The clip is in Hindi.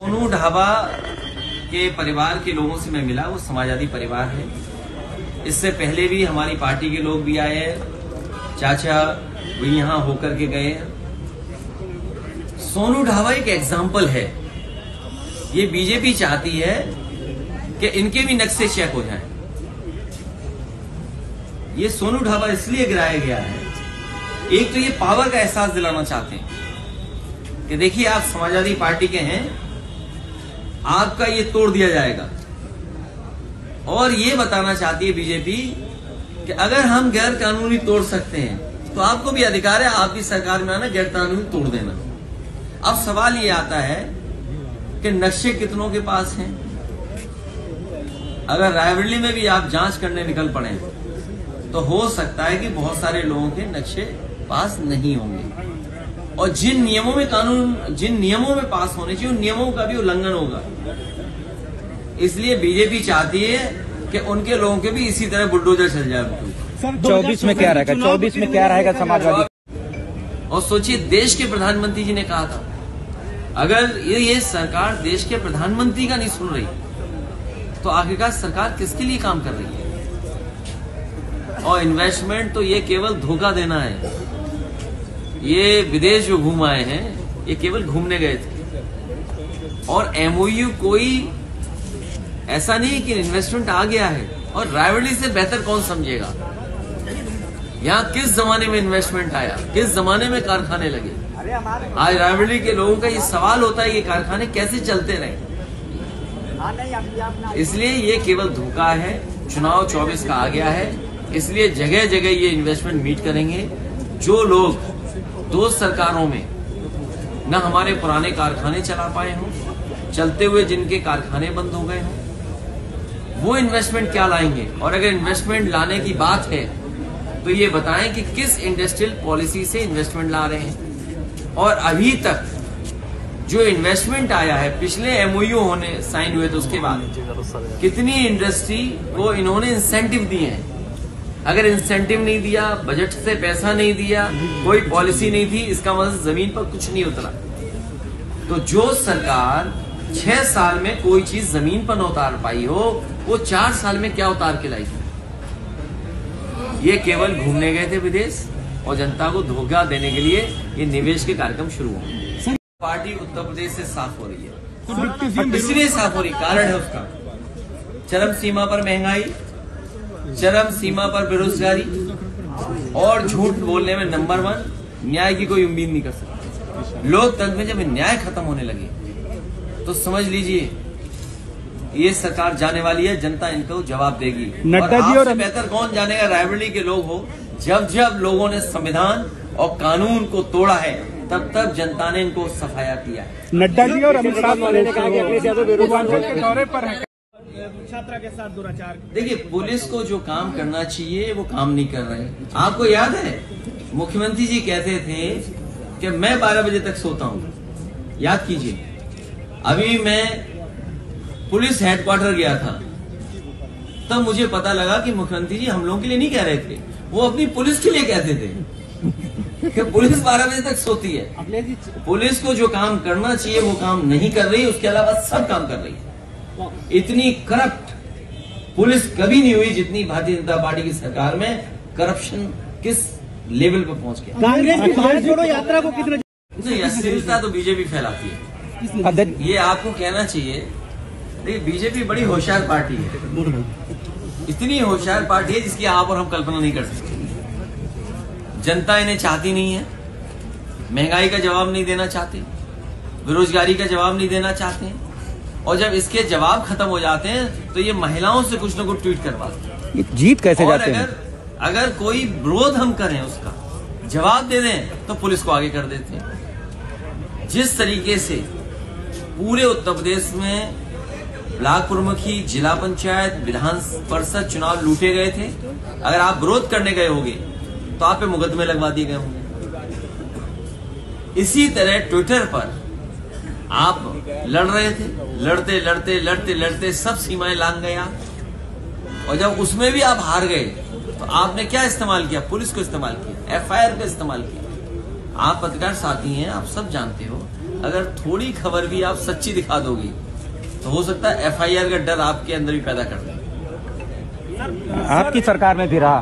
सोनू ढाबा के परिवार के लोगों से मैं मिला, वो समाजवादी परिवार है। इससे पहले भी हमारी पार्टी के लोग भी आए हैं, चाचा भी यहाँ होकर के गए हैं। सोनू ढाबा एक एग्जाम्पल है। ये बीजेपी चाहती है कि इनके भी नक्शे चेक हो जाएं। ये सोनू ढाबा इसलिए गिराया गया है, एक तो ये पावर का एहसास दिलाना चाहते हैं कि देखिए आप समाजवादी पार्टी के हैं, आपका ये तोड़ दिया जाएगा। और ये बताना चाहती है बीजेपी कि अगर हम गैर कानूनी तोड़ सकते हैं तो आपको भी अधिकार है आपकी सरकार में आना, गैर कानूनी तोड़ देना। अब सवाल ये आता है कि नक्शे कितनों के पास हैं। अगर रायबरेली में भी आप जांच करने निकल पड़े तो हो सकता है कि बहुत सारे लोगों के नक्शे पास नहीं होंगे, और जिन नियमों में पास होने चाहिए उन नियमों का भी उल्लंघन होगा। इसलिए बीजेपी चाहती है कि उनके लोगों के भी इसी तरह बुलडोजर चल जाए। 24 में क्या रहेगा? 24 में क्या रहेगा समाजवादी? और सोचिए, देश के प्रधानमंत्री जी ने कहा था अगर ये सरकार देश के प्रधानमंत्री का नहीं सुन रही तो आखिरकार सरकार किसके लिए काम कर रही है? और इन्वेस्टमेंट तो ये केवल धोखा देना है। ये विदेश जो घूम आए हैं, ये केवल घूमने गए थे। और एमओयू कोई ऐसा नहीं कि इन्वेस्टमेंट आ गया है, और रायबरेली से बेहतर कौन समझेगा? यहाँ किस जमाने में इन्वेस्टमेंट आया, किस जमाने में कारखाने लगे। आज रायबरेली के लोगों का ये सवाल होता है कि कारखाने कैसे चलते रहे। इसलिए ये केवल धोखा है। चुनाव 24 का आ गया है, इसलिए जगह जगह ये इन्वेस्टमेंट मीट करेंगे। जो लोग 2 सरकारों में न हमारे पुराने कारखाने चला पाए हों, चलते हुए जिनके कारखाने बंद हो गए हों, वो इन्वेस्टमेंट क्या लाएंगे? और अगर इन्वेस्टमेंट लाने की बात है तो ये बताएं कि किस इंडस्ट्रियल पॉलिसी से इन्वेस्टमेंट ला रहे हैं। और अभी तक जो इन्वेस्टमेंट आया है, पिछले एमओयू होने साइन हुए तो उसके बाद कितनी इंडस्ट्री को इन्होंने इंसेंटिव दिए हैं। अगर इंसेंटिव नहीं दिया, बजट से पैसा नहीं दिया, कोई पॉलिसी नहीं थी, इसका मतलब जमीन पर कुछ नहीं उतरा। तो जो सरकार 6 साल में कोई चीज जमीन पर न उतार पाई हो, वो 4 साल में क्या उतार के लाएगी? ये केवल घूमने गए थे विदेश, और जनता को धोखा देने के लिए ये निवेश के कार्यक्रम शुरू हुए। पार्टी उत्तर प्रदेश से साफ हो रही है, इसलिए साफ हो रही, कारण है उसका चरम सीमा पर महंगाई, चरम सीमा पर बेरोजगारी, और झूठ बोलने में नंबर 1। न्याय की कोई उम्मीद नहीं कर सकता। लोकतंत्र में जब न्याय खत्म होने लगे तो समझ लीजिए ये सरकार जाने वाली है, जनता इनको जवाब देगी। और आपसे बेहतर कौन जानेगा, रायबरेली के लोग हो। जब जब लोगों ने संविधान और कानून को तोड़ा है, तब तब जनता ने इनको सफाया किया है। नड्डा जी और अमित शाह ने कहा कि अखिलेश यादव बेरोजगार के दौरे पर है। छात्रा के साथ दुराचार। देखिए, पुलिस को जो काम करना चाहिए वो काम नहीं कर रहे हैं। आपको याद है मुख्यमंत्री जी कहते थे कि मैं 12 बजे तक सोता हूँ। याद कीजिए, अभी मैं पुलिस हेडक्वार्टर गया था, तब मुझे पता लगा कि मुख्यमंत्री जी हम लोगों के लिए नहीं कह रहे थे, वो अपनी पुलिस के लिए कहते थे कि पुलिस 12 बजे तक सोती है। पुलिस को जो काम करना चाहिए वो काम नहीं कर रही, उसके अलावा सब काम कर रही है। इतनी करप्ट पुलिस कभी नहीं हुई जितनी भारतीय जनता पार्टी की सरकार में करप्शन किस लेवल पर पहुंच गया। कांग्रेस की भारत जोड़ो यात्रा को कितने नहीं, अस्थिरता तो बीजेपी फैलाती है, ये आपको कहना चाहिए। देखिए, बीजेपी बड़ी होशियार पार्टी है, इतनी होशियार पार्टी है जिसकी आप और हम कल्पना नहीं कर सकते। जनता इन्हें चाहती नहीं है, महंगाई का जवाब नहीं देना चाहते, बेरोजगारी का जवाब नहीं देना चाहते, और जब इसके जवाब खत्म हो जाते हैं तो ये महिलाओं से कुछ न कुछ ट्वीट करवाते हैं। जीत कैसे जाते हैं? अगर कोई विरोध हम करें, उसका जवाब दे दें तो पुलिस को आगे कर देते हैं। जिस तरीके से पूरे उत्तर प्रदेश में ब्लॉक प्रमुखी, जिला पंचायत, विधान परिषद चुनाव लूटे गए थे, अगर आप विरोध करने गए होंगे तो आप पे मुकदमे लगवा दिए गए होंगे। इसी तरह ट्विटर पर आप लड़ रहे थे, लड़ते लड़ते लड़ते लड़ते सब सीमाएं लांघ गए आप, और जब उसमें भी आप हार गए तो आपने क्या इस्तेमाल किया? पुलिस को इस्तेमाल किया, एफआईआर का इस्तेमाल किया। आप पत्रकार साथी हैं, आप सब जानते हो अगर थोड़ी खबर भी आप सच्ची दिखा दोगी तो हो सकता है FIR का डर आपके अंदर भी पैदा कर दे। आपकी सरकार में भी रहा